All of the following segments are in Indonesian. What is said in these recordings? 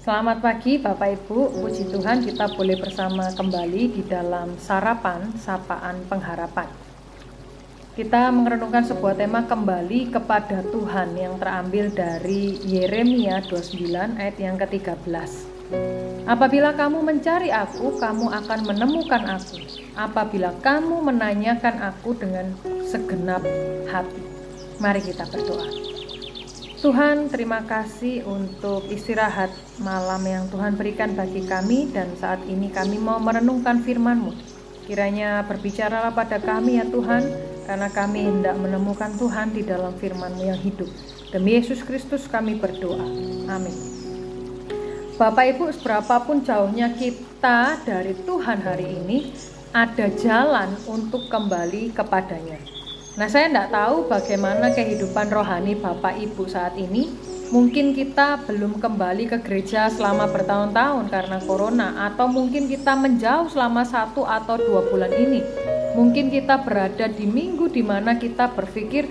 Selamat pagi Bapak Ibu, puji Tuhan kita boleh bersama kembali di dalam sarapan sapaan pengharapan. Kita merenungkan sebuah tema kembali kepada Tuhan yang terambil dari Yeremia 29 ayat yang ke-13. Apabila kamu mencari aku, kamu akan menemukan aku. Apabila kamu menanyakan aku dengan segenap hati. Mari kita berdoa. Tuhan, terima kasih untuk istirahat malam yang Tuhan berikan bagi kami, dan saat ini kami mau merenungkan firman-Mu. Kiranya berbicaralah pada kami ya Tuhan, karena kami hendak menemukan Tuhan di dalam firman-Mu yang hidup. Demi Yesus Kristus kami berdoa. Amin. Bapak Ibu, seberapapun jauhnya kita dari Tuhan hari ini, ada jalan untuk kembali kepadanya. Nah, saya tidak tahu bagaimana kehidupan rohani Bapak Ibu saat ini. Mungkin kita belum kembali ke gereja selama bertahun-tahun karena corona, atau mungkin kita menjauh selama 1 atau 2 bulan ini. Mungkin kita berada di minggu di mana kita berpikir,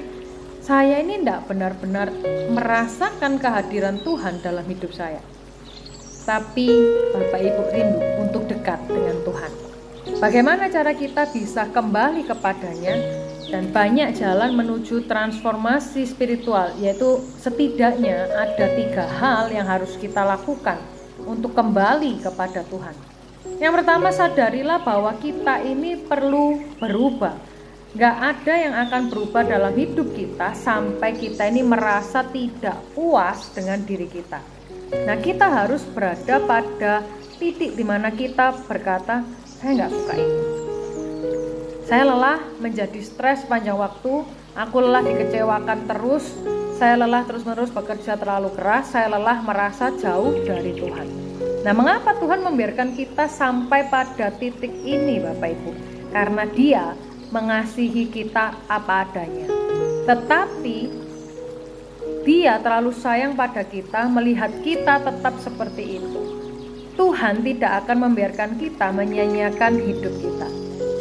saya ini tidak benar-benar merasakan kehadiran Tuhan dalam hidup saya. Tapi Bapak Ibu rindu untuk dekat dengan Tuhan. Bagaimana cara kita bisa kembali kepadanya? Dan banyak jalan menuju transformasi spiritual, yaitu setidaknya ada 3 hal yang harus kita lakukan untuk kembali kepada Tuhan. Yang pertama, sadarilah bahwa kita ini perlu berubah. Gak ada yang akan berubah dalam hidup kita sampai kita ini merasa tidak puas dengan diri kita. Nah, kita harus berada pada titik di mana kita berkata, saya gak suka ini. Saya lelah menjadi stres panjang waktu, aku lelah dikecewakan terus, saya lelah terus-menerus bekerja terlalu keras, saya lelah merasa jauh dari Tuhan. Nah, mengapa Tuhan membiarkan kita sampai pada titik ini Bapak Ibu? Karena Dia mengasihi kita apa adanya. Tetapi Dia terlalu sayang pada kita melihat kita tetap seperti itu. Tuhan tidak akan membiarkan kita menyia-nyiakan hidup kita.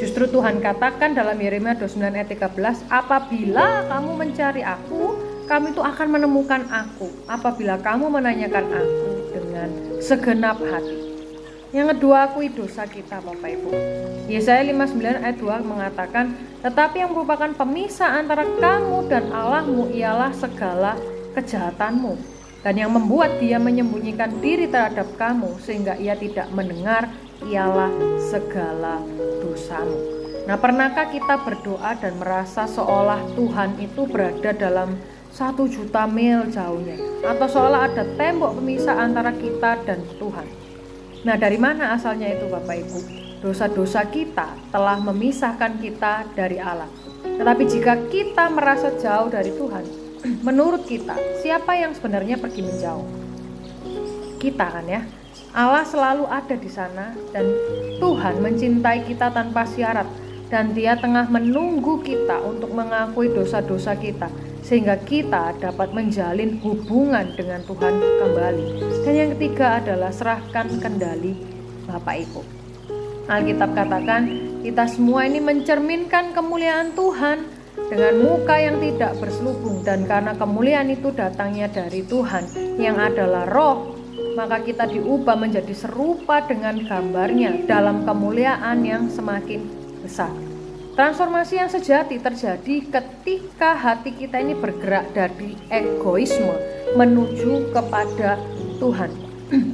Justru Tuhan katakan dalam Yeremia 29 ayat 13, apabila kamu mencari aku, kamu itu akan menemukan aku. Apabila kamu menanyakan aku dengan segenap hati. Yang kedua, akui dosa kita Bapak Ibu. Yesaya 59 ayat 2 mengatakan, tetapi yang merupakan pemisah antara kamu dan Allahmu ialah segala kejahatanmu. Dan yang membuat dia menyembunyikan diri terhadap kamu sehingga ia tidak mendengar ialah segala dosamu. Nah, pernahkah kita berdoa dan merasa seolah Tuhan itu berada dalam 1 juta mil jauhnya, atau seolah ada tembok pemisah antara kita dan Tuhan? Nah, dari mana asalnya itu Bapak Ibu? Dosa-dosa kita telah memisahkan kita dari Allah. Tetapi jika kita merasa jauh dari Tuhan, menurut kita, siapa yang sebenarnya pergi menjauh? Kita kan ya. Allah selalu ada di sana, dan Tuhan mencintai kita tanpa syarat, dan Dia tengah menunggu kita untuk mengakui dosa-dosa kita sehingga kita dapat menjalin hubungan dengan Tuhan kembali. Dan yang ketiga adalah serahkan kendali Bapak Ibu. Alkitab katakan kita semua ini mencerminkan kemuliaan Tuhan dengan muka yang tidak berselubung, dan karena kemuliaan itu datangnya dari Tuhan yang adalah Roh, maka kita diubah menjadi serupa dengan gambarnya dalam kemuliaan yang semakin besar. Transformasi yang sejati terjadi ketika hati kita ini bergerak dari egoisme menuju kepada Tuhan.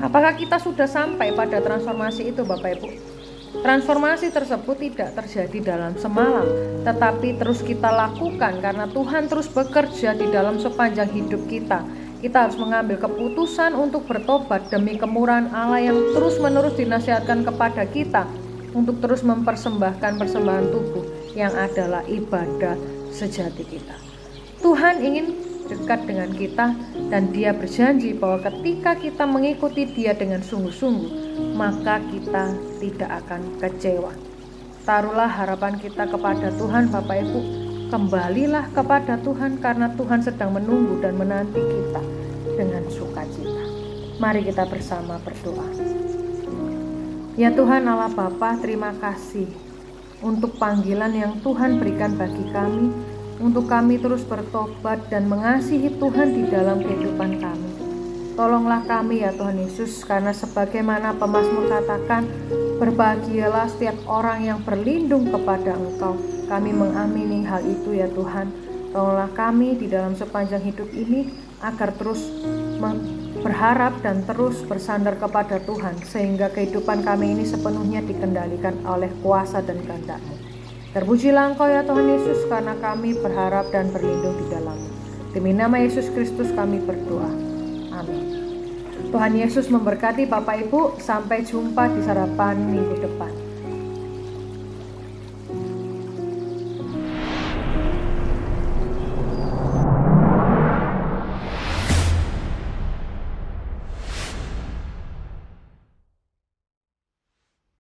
Apakah kita sudah sampai pada transformasi itu Bapak Ibu? Transformasi tersebut tidak terjadi dalam semalam, tetapi terus kita lakukan karena Tuhan terus bekerja di dalam sepanjang hidup kita. Kita harus mengambil keputusan untuk bertobat demi kemurahan Allah yang terus-menerus dinasihatkan kepada kita untuk terus mempersembahkan persembahan tubuh yang adalah ibadah sejati kita. Tuhan ingin dekat dengan kita, dan Dia berjanji bahwa ketika kita mengikuti Dia dengan sungguh-sungguh, maka kita tidak akan kecewa. Taruhlah harapan kita kepada Tuhan Bapak Ibu. Kembalilah kepada Tuhan karena Tuhan sedang menunggu dan menanti kita dengan sukacita. Mari kita bersama berdoa. Ya Tuhan Allah Bapa, terima kasih untuk panggilan yang Tuhan berikan bagi kami, untuk kami terus bertobat dan mengasihi Tuhan di dalam kehidupan kami. Tolonglah kami ya Tuhan Yesus, karena sebagaimana pemazmur katakan, berbahagialah setiap orang yang berlindung kepada Engkau. Kami mengamini hal itu ya Tuhan. Tolonglah kami di dalam sepanjang hidup ini agar terus berharap dan terus bersandar kepada Tuhan, sehingga kehidupan kami ini sepenuhnya dikendalikan oleh kuasa dan kehendak-Mu. Terpujilah Engkau ya Tuhan Yesus, karena kami berharap dan berlindung di dalam-Mu. Demi nama Yesus Kristus kami berdoa. Amin. Tuhan Yesus memberkati Bapak Ibu. Sampai jumpa di sarapan minggu depan.